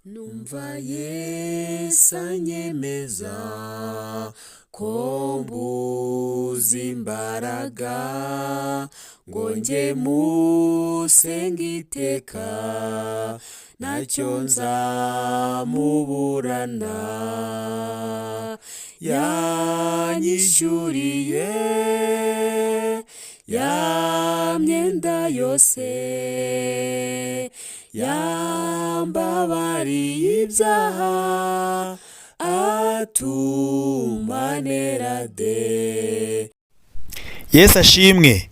Numva YESU anyemeza ko mbuze imbaraga ngo njye musenga iteka ntacyo nzamuburana yanyishyuriye ya myenda yose yambabariye ibyaha atumanera de. Yesu ashimwe.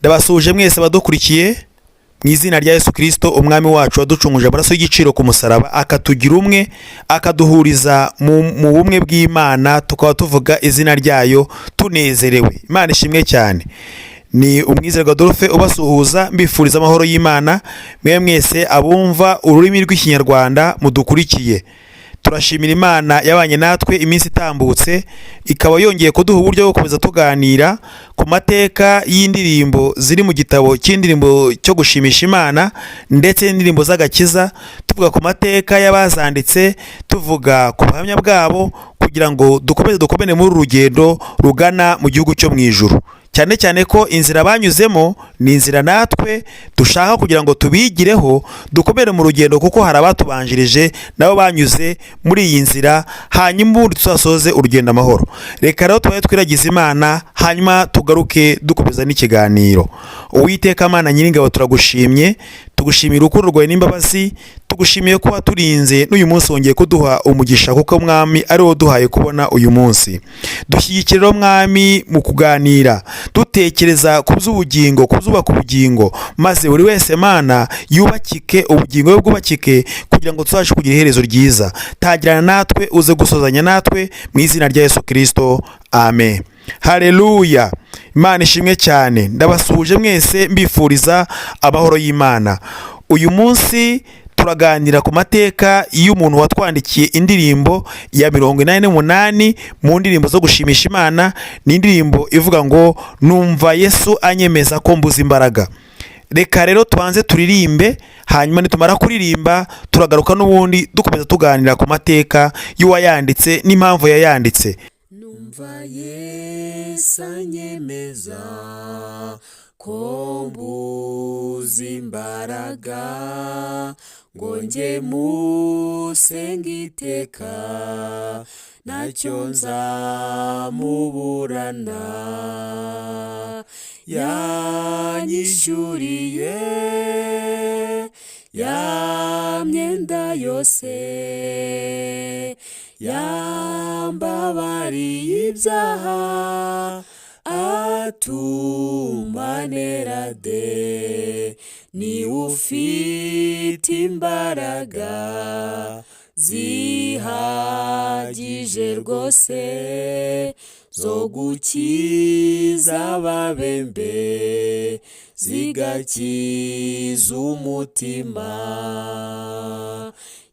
Ndabasuje mwese badukurikiye mu izina rya Yesu Kristo umwami wacu waducunguje amaraso y'igiciro ku musaraba akatugira umwe akaduhuriza mu bumwe bw'Imana tukaba tuvuga izina ryayo tunezerewe. Imana ishimwe cyane. Ni umwizera Adolphe ubasuhuza mbifuriza amahoro y'Imana mwe mwese abumva ururimi rw'ikinyarwanda mudukurikiye. Turashimira Imana yabanye natwe iminsi itambutse ikaba yongeye kuduha uburyo bwo gukomeza tuganira ku mateka y'indirimbo ziri mu gitabo cy'indirimbo cyo gushimisha Imana ndetse n'indirimbo z'agakiza, tuvuga ku mateka y'abazanditse, tuvuga ku buhamya bwabo kugira ngo dukomere muri urugendo rugana mu gihugu cyo mu ijuru. Cyane cyane ko inzira banyuzemo ni inzira natwe dushaka kugira ngo tubigireho dukomere mu rugendo, kuko hari abatubanjirije nabo banyuze muri iyi nzira, hanyuma ubundi tuzasoze urugendo amahoro. Reka rero tubaye twiragiza Imana hanyuma tugaruke dukomeza n'ikiganiro. Uwiteka Mana Nyiringabo turagushimye, tugushimira urukundo rwawe n'imbabazi, tugushimiye ko waturinze n'uyu munsi wongeye kuduha umugisha, kuko mwami ari wo duhaye kubona uyu munsi. Dushyigikira mwami mu kuganira dutekereza ku by'ubugingo, ku byubaka ubugingo, maze buri wese Mana yubakike ubugingo bwe bwubakike kugira ngo tuzashe kugira iherezo ryiza. Tagirana natwe uze gusozanya natwe mu izina rya Yesu Kristo, amen. Haleluya. Imana ishimwe cyane. Ndabasuje mwese mbifuriza amahoro y'Imana. Uyu munsi turaganira ku mateka y'umuntu watwandikiye indirimbo ya 88 mu ndirimbo zo gushimisha Imana. Ni indirimbo ivuga ngo numva YESU anyemeza ko mbuze imbaraga. Reka rero tubanze turirimbe, hanyuma nitumara kuririmba turagaruka n'ubundi dukomeza tuganira ku mateka y'uwayanditse n'impamvu yayanditse. Numva YESU anyemeza ko mbuze imbaraga ngo njye musenga iteka ntacyo nzamuburana yanyishyuriye ya myenda yose yambabariye ibyaha atumanera de. Ni ufite imbaraga zihagije rwose zo gukiza ababembe zigakiza umutima,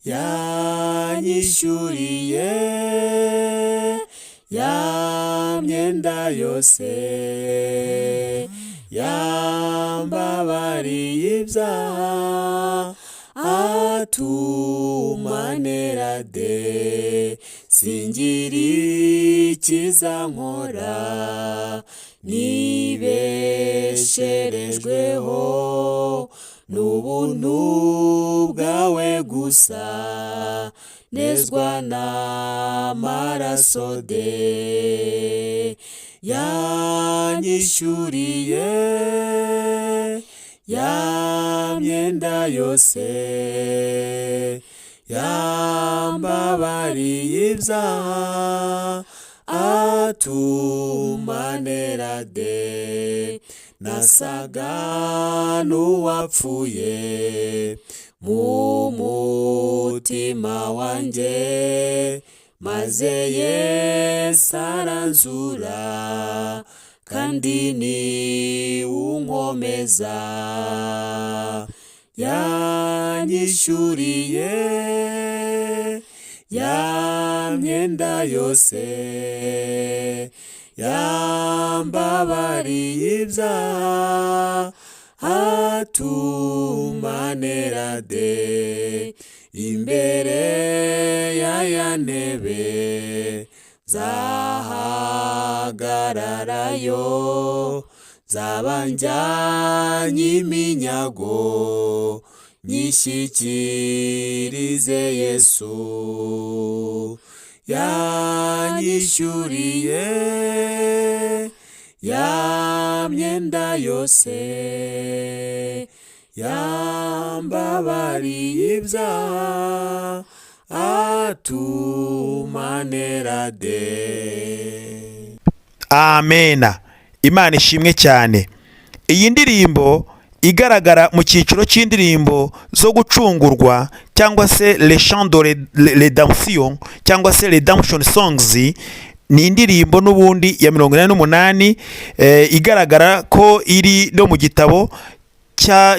yanyishyuriye ya myenda yose yambabariye ibyaha atumanera de. Singira ikizankora nibesherejweho n'ubuntu bwawe gusa, nezwa n'amaraso de. Yanyishyuriye ya myenda yose yambabariye ibyaha atumanera de. Nasaga n'uwapfuye mu mutima wanjye, maze YESU aranzura kandi ni unkomeza. Yanyishyuriye ya myenda yose yambabariye ibyaha atumanera de. Imbere zayo zabanjanye iminyago nyishyikirize Yesu yanyishyuriye ya myenda yose yambabariye ibyaha atumanera de. amena. Imana ishimwe cyane. Iyi ndirimbo igaragara mu cyiciro cy'indirimbo zo gucungurwa cyangwa se les chants de redemption cyangwa se redemption songs, ni indirimbo n'ubundi ya 88 igaragara ko iri no mu gitabo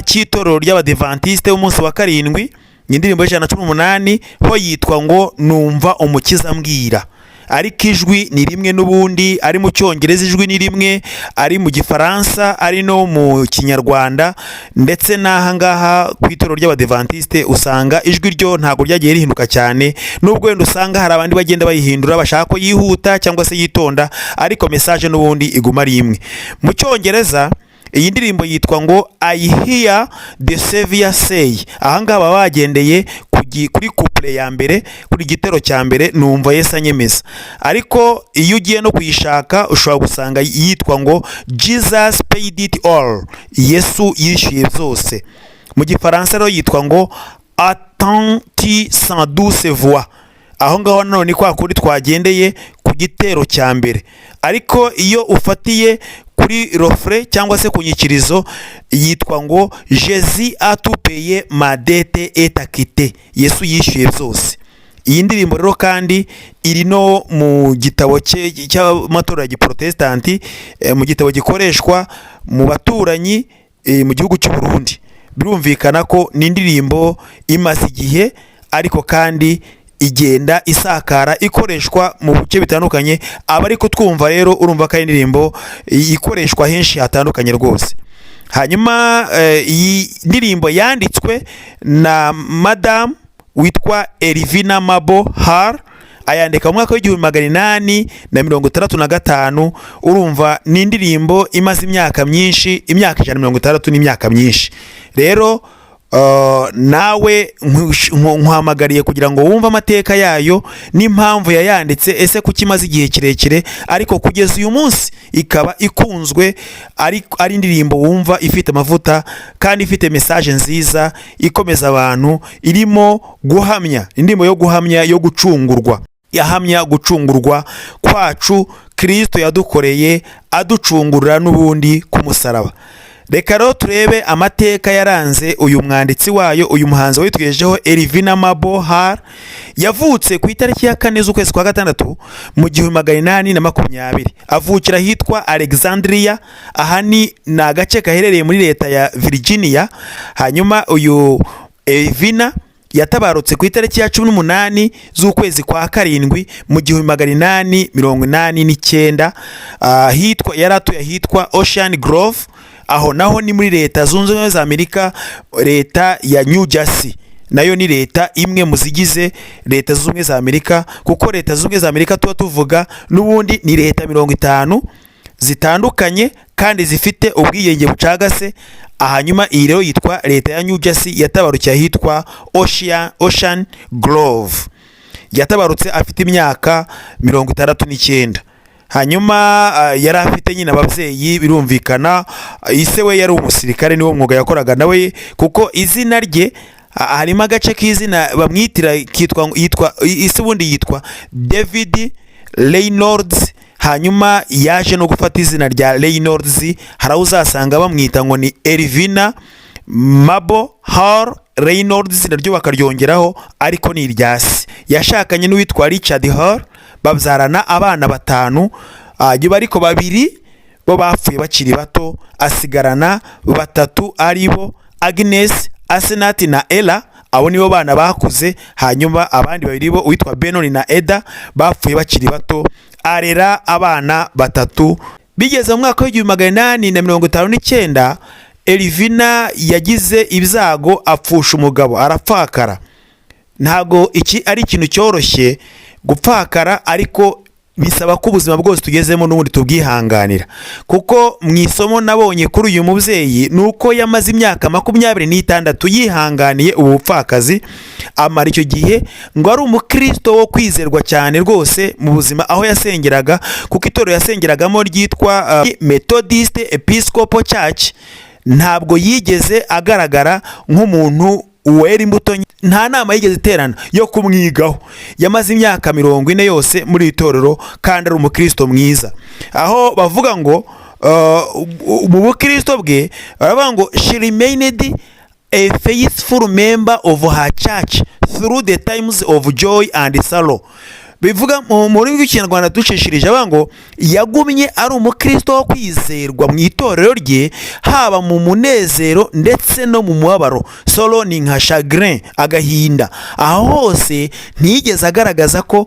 cy'itorero ry'abadivantiste b'umunsi wa karindwi. Ni indirimbo y'118 ho yitwa ngo numva umukiza mbwira, ariko ijwi ni rimwe n'ubundi, ari mu cyongereza ijwi ni rimwe, ari mu gifaransa, ari no mu kinyarwanda, ndetse n'aha ngaha ku itorero ry'abadivantiste usanga ijwi ryo ntabwo ryagiye rihinduka cyane, nubwo wenda usanga hari abandi bagenda bayihindura bashaka ko yihuta cyangwa se yitonda, ariko message n'ubundi iguma ari imwe. Mu cyongereza iyi ndirimbo yitwa ngo I hear the Savior say. Aha ngaha baba bagendeye kuri couple ya mbere, kuri gitero cya mbere, numva Yesu anyemeza. Ariko iyo ugiye no kuyishaka ushobora gusanga yitwa ngo Jesus paid it all. Yesu yishyuye byose. Mu gifaransa rero yitwa ngo Attends sans douce voix. Aho ngaho none kwa kuri twagendeye ku gitero cya mbere. Ariko iyo ufatiye kuri refrain cyangwa se ku nyikirizo yitwa ngo Jésus a tout payé, ma dette est acquittée. Yesu yishyuye byose. Iyi ndirimbo rero kandi iri no mu gitabo cy'amatorero ya giprotestanti, mu gitabo gikoreshwa mu baturanyi mu gihugu cy'u Burundi. Birumvikana ko ni indirimbo imaze igihe, ariko kandi igenda isakara ikoreshwa mu bice bitandukanye. Abari kutwumva rero urumva ko indirimbo ikoreshwa henshi hatandukanye rwose. Hanyuma iyi ndirimbo yanditswe na Madame witwa Elvina Mabo Har, ayandika mu mwaka w'1865. urumva ni indirimbo imaze imyaka myinshi, imyaka 160 n'imyaka myinshi. Rero nawe nkuhamagariye kugira ngo wumve amateka yayo n'impamvu yayanditse, ese kuki imaze igihe kirekire ariko kugeza uyu munsi ikaba ikunzwe, ari indirimbo wumva ifite amavuta kandi ifite message nziza ikomeza abantu, irimo guhamya, indirimbo yo guhamya, yo gucungurwa, yahamya gucungurwa kwacu Kristo yadukoreye aducungurira n'ubundi ku musaraba. Reka rero turebe amateka yaranze uyu mwanditsi wayo, uyu muhanzi witwejeho Elvina Mabo Har. Yavutse ku itariki ya 4 z'ukwezi kwa gatandatu mu 1820. Avukira hitwa Alexandria, aha ni agace kaherereye muri leta ya Virginia. Hanyuma uyu Elvina yatabarutse ku itariki ya 18 z'ukwezi kwa karindwi mu 1889. Hitwa yaratuye hitwa Ocean Grove. Aho naho ni muri leta zunze ubumwe za Amerika, leta ya New Jersey. Nayo ni leta imwe mu zigize leta zunze ubumwe za Amerika, kuko leta zunze ubumwe za Amerika tuba tuvuga n'ubundi ni leta 50 zitandukanye kandi zifite ubwiyenge bucagase. Hanyuma iyi rero yitwa leta ya New Jersey, yatabarutse hitwa Ocean Grove. Yatabarutse afite imyaka 69. Hanyuma yari afite nyine ababyeyi, birumvikana ise we yari umusirikare, niwo mwuga yakoraga nawe, kuko izina rye harimo agace k'izina bamwitira yitwa ise ubundi yitwa David Reynolds. Hanyuma yaje no gufata izina rya Reynolds, hari uzasanga bamwita ngo ni Elvina Mabo Har Reynolds, naryo bakaryongeraho, ariko ni iryasi. Yashakanye n'uwitwa Richard Har, babyarana abana 5. Ariko 2 bo bapfuye bakiri bato, asigarana 3 aribo Agnes, Asenati na Ella. Abo nibo bana bakuze. Hanyuma abandi 2 bo witwa Benoni na Eda bapfuye bakiri bato. Arera abana 3. Bigeze mu mwaka w'1859 Elvina yagize ibyago, apfusha umugabo, arapfakara. Ntago iki ari ikintu cyoroshye gupfakara, ariko bisaba ko ubuzima bwose tugezemo n'ubundi tubwihanganira, kuko mu isomo nabonye kuri uyu mubyeyi ni uko yamaze imyaka 26 yihanganiye ubu bupfakazi, amara icyo gihe ngo ari umukristo wo kwizerwa cyane rwose mu buzima aho yasengeraga, kuko itorero yasengeragamo ryitwa Methodist Episcopal Church. Ntabwo yigeze agaragara nk'umuntu wera imbuto, nta nama yigeze iterana yo kumwigaho. Yamaze imyaka 40 yose muri itorero kandi ari umukristo mwiza, aho bavuga ngo mu bukristo bwe baravuga ngo she remained a faithful member of her church through the times of joy and sorrow. Bivuga mu rurimi rw'ikinyarwanda ducishirije avuga ngo yagumye ari umukristo wo kwizerwa mu itorero rye, haba mu munezero ndetse no mu mubabaro. Solo ni nka chagrin, agahinda. Aho hose ntiyigeze agaragaza ko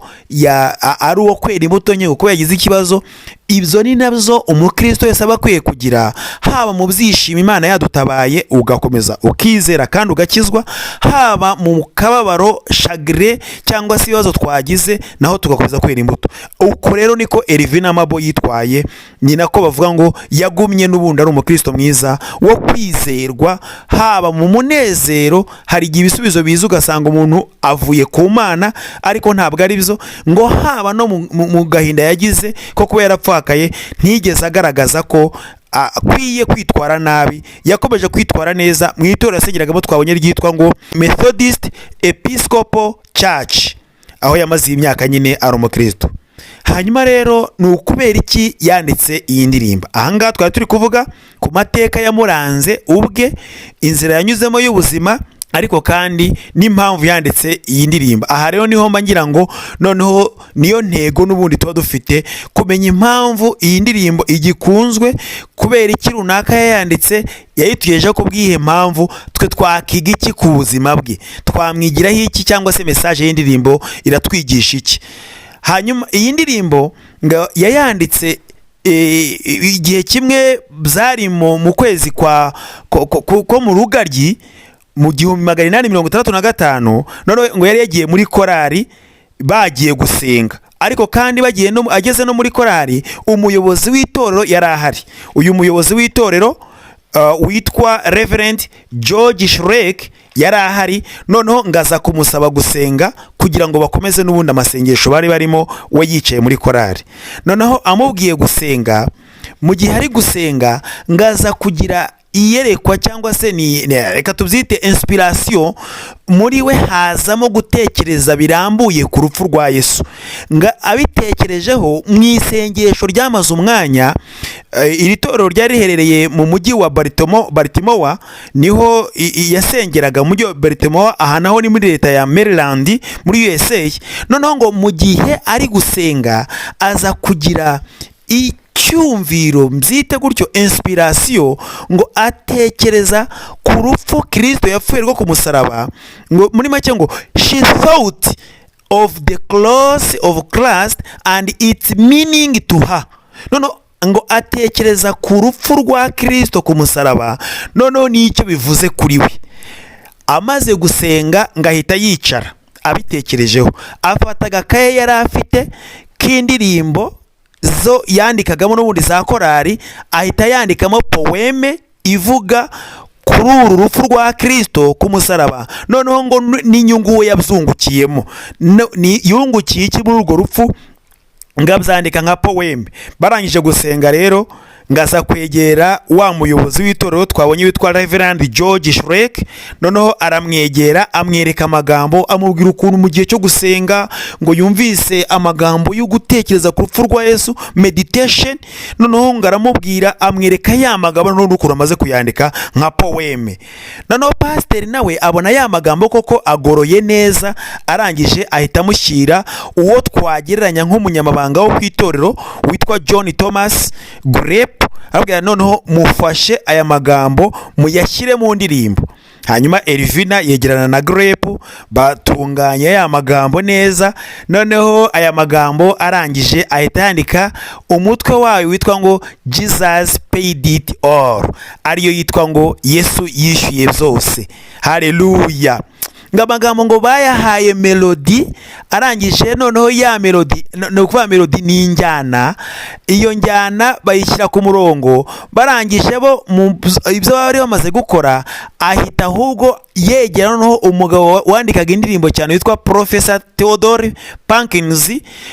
ari uwo kwera imbuto nke kuko yagize ikibazo. Ibyo ni nabyo umukristo wese aba akwiye kugira, haba mu byishimo Imana yadutabaye ugakomeza ukizera kandi ugakizwa, haba mu kababaro chagrin cyangwa se ibibazo twagize naho tugakomeza kwera imbuto. Uko rero niko Elvina Mabo yitwaye, ni nako bavuga ngo yagumye n'ubundi ari umukristo mwiza wo kwizerwa, haba mu munezero. Hari igihe ibisubizo biza ugasanga umuntu avuye ku Mana ariko ntabwo ari byo, ngo haba no mu gahinda yagize ko kuba yarapfakaye ntigeze agaragaza ko akwiye kwitwara nabi. Yakomeje kwitwara neza mu itorero yasengeragamo twabonye ryitwa ngo Methodist Episcopal Church, aho yamaze imyaka nyine ari umukristo. Hanyuma rero ni ukubera iki yanditse iyi ndirimbo? Ahangaha twari turi kuvuga ku mateka yamuranze ubwe, inzira yanyuzemo y'ubuzima, ariko kandi n'impamvu yanditse iyi ndirimbo. Aha rero niho mba ngira ngo noneho niyo ntego n'ubundi tuba dufite, kumenya impamvu iyi ndirimbo igikunzwe, kubera iki runaka yayanditse, yayituyeje ko bwihe mpamvu, twe twakiga iki ku buzima bwe, twamwigiraho iki, cyangwa se message y'indirimbo iratwigisha iki. Hanyuma iyi ndirimbo yayanditse igihe kimwe byari mu kwezi ko mu Rugaryi mu 1865. None ngo yari yagiye muri korari, bagiye gusenga, ariko kandi bagiye ageze no muri korari, umuyobozi w'itorero yari ahari. Uyu muyobozi w'itorero witwa Reverend George Shrek yari ahari. Noneho ngaza kumusaba gusenga kugira ngo bakomeze n'ubundi amasengesho bari barimo, we yicaye muri korari. Noneho amubwiye gusenga, mu gihe ari gusenga ngaza kugira iyerekwa cyangwa se reka tubyite inspiration, muri we hazamo gutekereza birambuye ku rupfu rwa Yesu. Abitekerejeho mu isengesho ryamaze umwanya. Iri torero ryari riherereye mu mujyi wa Baltimore, niho yasengeraga mu mujyi wa Baltimore. Aha naho ni muri leta ya Maryland muri USA. Noneho ngo mu gihe ari gusenga aza kugira icyumviro, mbyite gutyo inspiration, ngo atekereza ku rupfu Kristo yapfuye rwo ku musaraba. Ngo muri make ngo she thought of the cross of Christ and its meaning to her. Noneho ngo atekereza ku rupfu rwa Kristo ku musaraba, noneho nicyo bivuze kuri we. Amaze gusenga ngahita yicara abitekerejeho, afata agakaye yari afite k'indirimbo zo yandikagamo n'ubundi za korari, ahita yandikamo poeme ivuga kuri uru rupfu rwa Kristo ku musaraba. Noneho ngo n'inyungu we yabyungukiyemo, yungukiye iki muri urwo rupfu, ngabyandika nka poeme. Barangije gusenga rero ngaza kwegera wa muyobozi w'itorero twabonye witwa Reverend George Shrek. Noneho aramwegera, amwereka amagambo, amubwira ukuntu mu gihe cyo gusenga ngo yumvise amagambo yo gutekereza ku rupfu rwa Yesu, meditation. Noneho ngaramubwira, amwereka ya magambo n'ukuntu amaze kuyandika nka poeme. Noneho pastor nawe abona ya magambo koko agoroye neza, arangije ahita amushyira uwo twagereranya nk'umunyamabanga wo kwitorero witwa John Thomas Grape. Abwira noneho mufashe aya magambo muyashyire mu ndirimbo. Hanyuma Elvina yegerana na Grape, batunganya ya magambo neza. Noneho aya magambo arangije ahita yandika umutwe wayo witwa ngo Jesus paid it all, ariyo yitwa ngo Yesu yishyuye byose. Haleluya. ngo amagambo ngo bayahaye melodi, arangije noneho ya melodi ni ukuvuga melodi ni injyana, iyo njyana bayishyira ku murongo, barangije bo ibyo bari bamaze gukora ahita ahubwo yegera noneho umugabo wandikaga indirimbo cyane witwa Professor Theodore Pankins,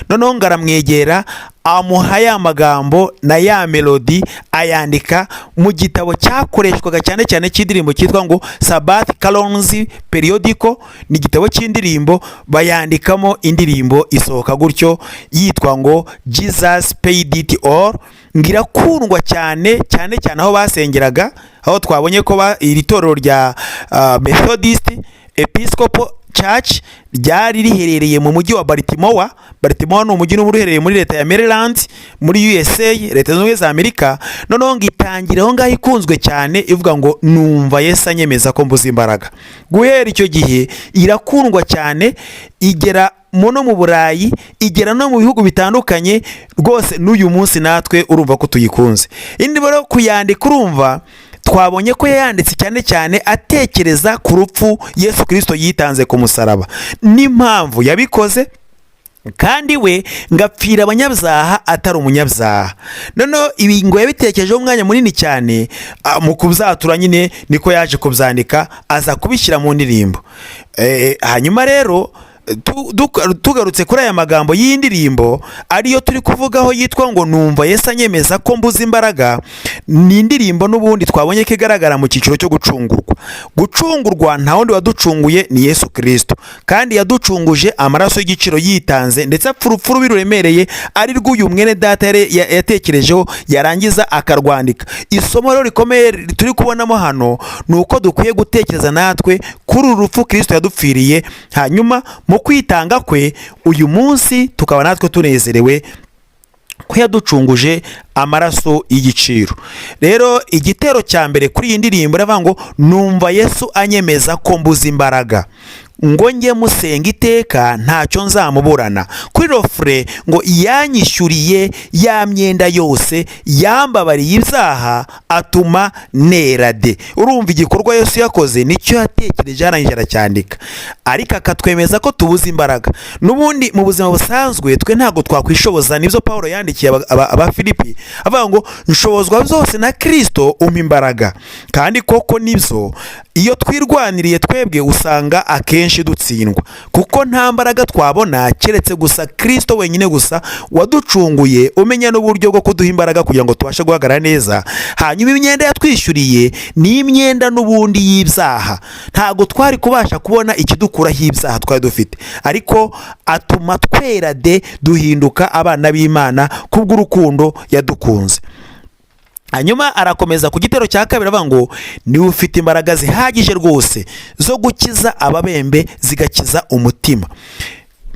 noneho ngo aramwegera amuha ya magambo na ya melodi ayandika mu gitabo cyakoreshwaga cyane cyane cy'indirimbo cyitwa ngo Sabbath Carols Periodical, ni igitabo cy'indirimbo bayandikamo indirimbo isohoka gutyo yitwa ngo Jesus Paid It All. Ngirakundwa cyane cyane cyane aho basengeraga, aho twabonye ko iri torero rya Methodist Episcopal Church ryari riherereye mu mujyi wa Baltimore. Baltimore ni umujyi uherereye muri leta ya Maryland muri USA, leta zunze za Amerika. Noneho ngitangira aho ngaho ikunzwe cyane ivuga ngo numva Yesu anyemeza ko mbuze imbaraga. Guhera icyo gihe irakundwa cyane, igera no mu Burayi, igera no mu bihugu bitandukanye rwose, n'uyu munsi natwe urumva ko tuyikunze. Indi rero kuyandika urumva twabonye ko yayanditse cyane cyane atekereza ku rupfu Yesu Kristo yitanze ku musaraba n'impamvu yabikoze, kandi we ngapfira abanyabyaha atari umunyabyaha. Noneho ibi ngo yabitekerejeho umwanya munini cyane, mu kubyatura nyine niko yaje kubyandika aza kubishyira mu ndirimbo. Hanyuma rero tugarutse kuri aya magambo y'indirimbo ariyo turi kuvugaho yitwa ngo numva Yesu anyemeza ko mbuze imbaraga, ni indirimbo n'ubundi twabonye ko igaragara mu cyiciro cyo gucungurwa. Nta wundi waducunguye ni Yesu Kristo, kandi yaducunguje amaraso y'igiciro yitanze, ndetse apfa urupfu rubi ruremereye ari rw'uyu mwene data yatekerejeho yarangiza akarwandika. Isomo rero rikomeye turi kubonamo hano ni uko dukwiye gutekereza natwe kuri uru rupfu Kristo yadupfiriye, hanyuma mu kwitanga kwe uyu munsi tukaba natwe tunezerewe ko yaducunguje amaraso y'igiciro. Rero igitero cya mbere kuri iyi ndirimbo iravuga ngo numva Yesu anyemeza ko mbuze imbaraga, ngo njye musenga iteka ntacyo nzamuburana. Kuri rofure ngo yanyishyuriye ya myenda yose, yambabariye ibyaha atuma nera de. Urumva igikorwa Yesu yakoze nicyo yatekereje arangije aracyandika, ariko akatwemeza ko tubuze imbaraga. N'ubundi mu buzima busanzwe twe ntabwo twakwishoboza, nibyo Pawulo yandikiye Abafilipi avuga ngo nshobozwa byose na Kristo umpa imbaraga. Kandi koko nibyo, iyo twirwaniriye twebwe usanga akenshi dutsindwa, kuko nta mbaraga twabona keretse gusa Kristo wenyine gusa waducunguye, umenya n'uburyo bwo kuduha imbaraga kugira ngo tubashe guhagarara neza. Hanyuma imyenda yatwishyuriye ni imyenda n'ubundi y'ibyaha, ntabwo twari kubasha kubona ikidukuraho ibyaha twari dufite, ariko atuma twera de, duhinduka abana b'Imana kubw'urukundo yadukunze. Hanyuma arakomeza ku gitero cya kabiri avuga ngo niwe ufite imbaraga zihagije rwose zo gukiza ababembe zigakiza umutima.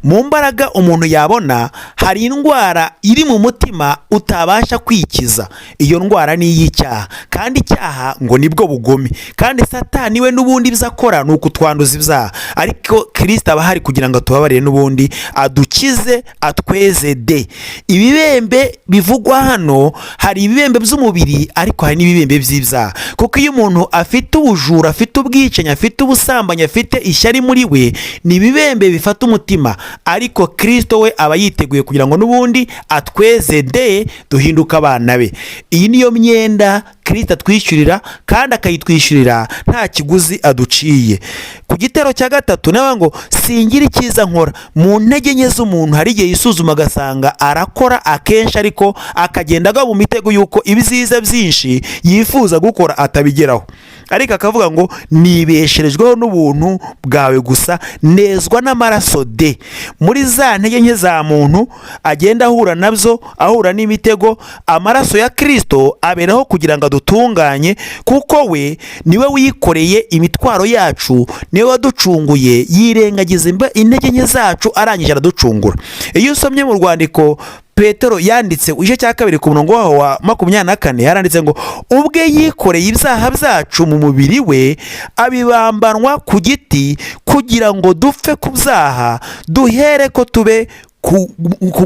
Mu mbaraga umuntu yabona hari indwara iri mu mutima utabasha kwikiza. Iyo ndwara ni iy'icyaha, kandi icyaha ngo nibwo bugome, kandi Satani we n'ubundi ibyo akora ni ukutwanduza ibyaha, ariko Kristo aba ahari kugira ngo tubabarire n'ubundi adukize atweze de. Ibibembe bivugwa hano, hari ibibembe by'umubiri ariko hari n'ibibembe by'ibyaha, kuko iyo umuntu afite ubujura, afite ubwicanyi, afite ubusambanyi, afite ishyari muri we, ni ibibembe bifata umutima, ariko Kristo we aba yiteguye kugira ngo n'ubundi atweze de, duhinduka abana be. Iyi niyo myenda Kristo atwishyurira, kandi akayitwishyurira nta kiguzi aduciye. Ku gitero cya gatatu nawe ngo singira icyiza nkora. Mu ntege nke z'umuntu hari igihe yisuzuma agasanga arakora akenshi, ariko akagenda agwa mu mitego y'uko ibyiza byinshi yifuza gukora atabigeraho, ariko akavuga ngo nibesherejweho n'ubuntu bwawe gusa, nezwa n'amaraso de. Muri za ntege nke za muntu agenda ahura nabyo, ahura n'imitego, amaraso ya Kristo aberaho kugira ngo adutunganye, kuko we niwe wikoreye imitwaro yacu, niwe waducunguye, yirengagiza intege nke zacu arangije araducungura. Iyo usomye mu rwandiko Petero yanditse igice cya kabiri ku murongo waho wa 24 yaranditse ngo ubwe yikoreye ibyaha byacu mu mubiri we, abibambanwa ku giti kugira ngo dupfe ku byaha, duhere ko tube ku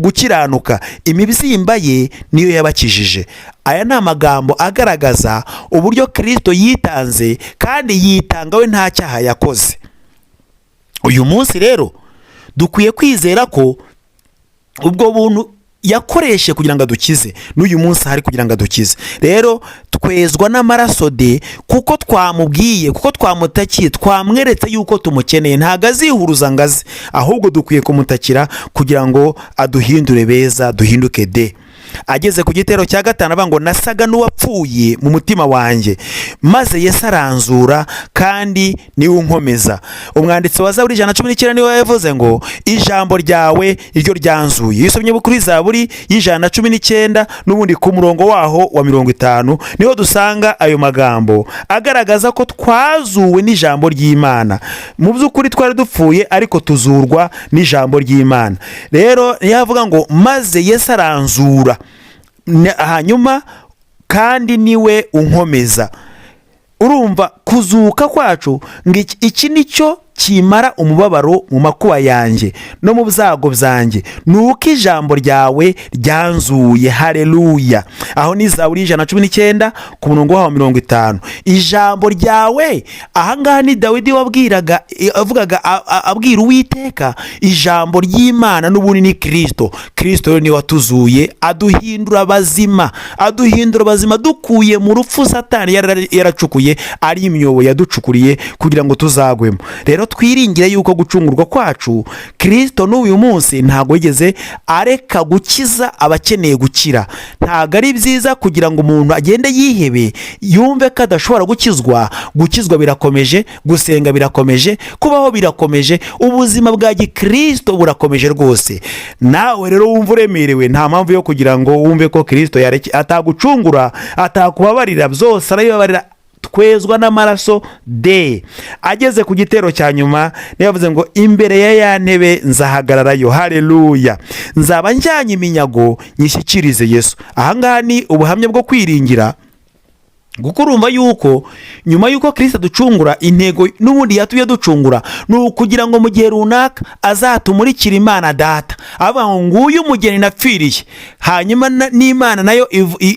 gukiranuka. Imibyimba ye niyo yabakijije. Aya ni amagambo agaragaza uburyo Kristo yitanze, kandi yitanga we nta cyaha yakoze. uyu munsi rero dukwiye kwizera ko ubwo buntu yakoreshe kugira ngo adukize n'uyu munsi hari kugira ngo adukize. Rero twezwa n'amaraso de kuko twamubwiye, kuko twamutakiye, twamweretse yuko tumukeneye. Ntago azihuruza ngazi, ahubwo dukwiye kumutakira kugira ngo aduhindure beza, duhinduke de. Ageze ku gitero cya gatanu avuga ngo nasaga n'uwapfuye mu mutima wanjye, maze Yesu aranzura kandi niwe unkomeza. Umwanditsi wa Zaburi 119 niwe yavuze ngo ijambo ryawe iryo ryanzuye. Iyo usomye kuri Zaburi 119 n'ubundi ku murongo waho wa 50 niho dusanga ayo magambo agaragaza ko twazuwe n'ijambo ry'Imana. Mu by'ukuri twari dupfuye ariko tuzurwa n'ijambo ry'Imana. Rero yavuga ngo maze Yesu aranzura hanyuma kandi niwe unkomeza. Urumva kuzuka kwacu ngo iki nicyo kimara umubabaro mu makuba yanjye no mu byago byanjye, nuko ijambo ryawe ryanzuye. Haleluya. Aho ni Zaburi 119 ku murongo wa 50. Ijambo ryawe, ahangaha ni Dawidi wabwiraga abwira Uwiteka ijambo ry'Imana n'ubundi ni Kristo. Kristo ni watuzuye aduhindura bazima, dukuye mu rupfu Satani yaracukuye, ari imyobo yaducukuriye kugira ngo tuzagwemo. Rero twiringire yuko gucungurwa kwacu Kristo n'uyu munsi ntago yigeze areka gukiza abakeneye gukira. Ntago ari byiza kugira ngo umuntu agende yihebe yumve ko adashobora gukizwa birakomeje, gusenga birakomeje, kubaho birakomeje, ubuzima bwa Kristo burakomeje rwose. Nawe rero wumva uremerewe, nta mpamvu yo kugira ngo wumve ko Kristo atagucungura, atakubabarira, byose arabibabarira. Twezwa n'amaraso de. Ageze ku gitero cya nyuma yavuze ngo imbere ya ntebe nzahagararayo. Haleluya. Nzaba njyanye iminyago nyishyikirize Yesu. Ahangaha ni ubuhamya bwo kwiringira, gukurumva yuko nyuma yuko Kristo aducungura, intego n'ubundi yatuye ducungura ni ukugira ngo mu gihe runaka azatumurikira Imana Data, avuga ngo nguyu umugeni napfiriye, hanyuma n'Imana nayo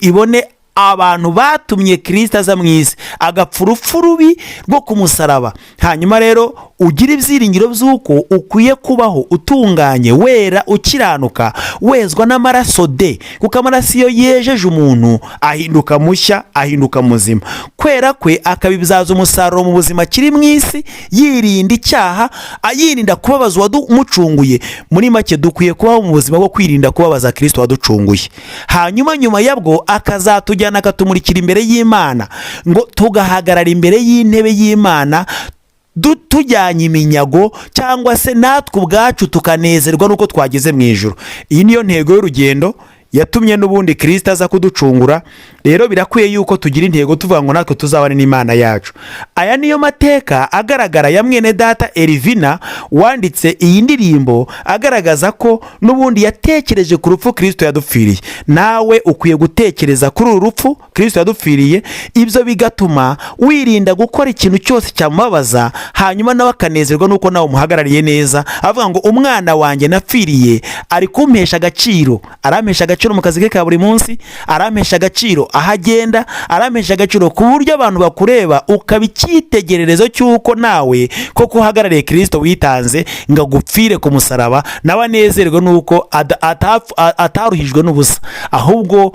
ibone abantu batumye Kristo aza mu isi agapfa urupfu rubi rwo ku musaraba. Hanyuma rero ugira ibyiringiro by'uko ukwiye kubaho utunganye, wera, ukiranuka, wezwa n'amaraso de, kuko amaraso iyo yejeje umuntu ahinduka mushya, ahinduka muzima. Kwera kwe akabibyaza umusaruro mu buzima kiri mu isi, yirinda icyaha, yirinda kubabaza uwamucunguye. Muri make dukwiye kubaho mu buzima bwo kwirinda kubabaza Kristo waducunguye. Hanyuma nyuma yabwo akazatujyana akatumurikira imbere y'Imana, ngo tugahagarara imbere y'intebe y'Imana tujyanye iminyago, cyangwa se natwe ubwacu tukanezerwa nuko twageze mu ijuru. Iyi niyo ntego y'urugendo yatumye n'ubundi Kristo aza kuducungura. Rero birakwiye yuko tugira intego tuvuga ngo natwe tuzabane n'Imana yacu. Aya niyo mateka agaragara ya mwene data Elvina wanditse iyi ndirimbo, agaragaza ko n'ubundi yatekereje ku rupfu Kristo yadupfiriye. Nawe ukwiye gutekereza kuri uru rupfu Kristo yadupfiriye, ibyo bigatuma wirinda gukora ikintu cyose cyamubabaza, hanyuma nawe akanezerwa nuko nawe umuhagarariye neza, avuga ngo umwana wanjye napfiriye ari kumpesha agaciro, arampesha agaciro mu kazi ke ka buri munsi, arampesha agaciro aho agenda, arampesha agaciro ku buryo abantu bakureba ukaba icyitegererezo cy'uko nawe koko uhagarariye Kristo witanze ngo agupfire ku musaraba, nawe anezerwe nuko ataruhijwe n'ubusa, ahubwo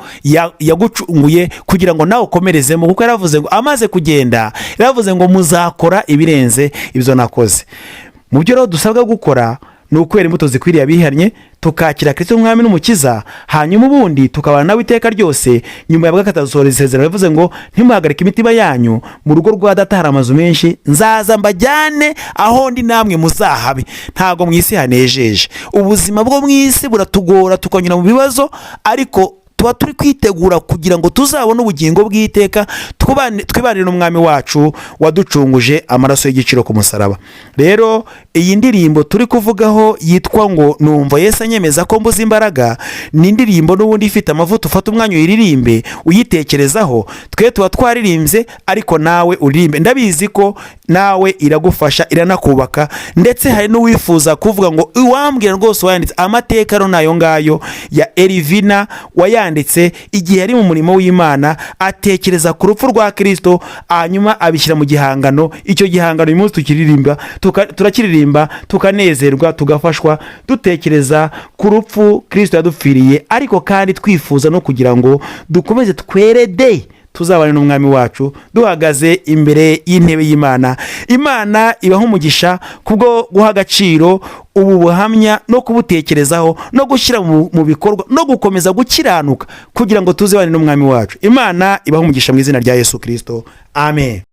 yagucunguye kugira ngo nawe ukomerezemo. Kuko yaravuze ngo amaze kugenda, yaravuze ngo muzakora ibirenze ibyo nakoze. Mu byo rero dusabwa gukora ni ukwera imbuto zikwiriye abihannye, tukakira Kristo umwami n'umukiza, hanyuma ubundi tukabana nawe iteka ryose. Nyuma ya bw'akatazusohora isezerano yavuze ngo ntimuhagarike imitima yanyu, mu rugo rwa Data hari amazu menshi, nzaza mbajyane aho ndi namwe muzahabe. Ntago mu isi hanejeje, ubuzima bwo mu isi buratugora, tukanyura mu bibazo, ariko tuba turi kwitegura kugira ngo tuzabone ubugingo bw'iteka, twibanire n'umwami wacu waducunguje amaraso y'igiciro ku musaraba. Rero iyi ndirimbo turi kuvugaho yitwa ngo numva Yesu anyemeza ko mbuze imbaraga, ni indirimbo n'ubundi ifite amavuta. Ufata umwanya uyiririmbe uyitekerezaho. Twe tuba twaririmbye, ariko nawe uririmbe, ndabizi ko nawe iragufasha, iranakubaka. Ndetse hari n'uwifuza kuvuga ngo wambwira rwose wayanditse amateka ro nayo ngayo ya Elvina wayanditse yanditse igihe yari mu murimo w'Imana, atekereza ku rupfu rwa Kristo, hanyuma abishyira mu gihangano. Icyo gihangano uyu munsi turakiririmba, tukanezerwa, tugafashwa, dutekereza ku rupfu Kristo yadupfiriye, ariko kandi twifuza no kugira ngo dukomeze twerede tuzabane n'umwami wacu duhagaze imbere y'intebe y'Imana. Imana ibaha umugisha kubwo guha agaciro ubu buhamya no kubutekerezaho no gushyira mu bikorwa no gukomeza gukiranuka kugira ngo tuzabane n'umwami wacu. Imana ibaha umugisha mu izina rya Yesu Kristo. Amen.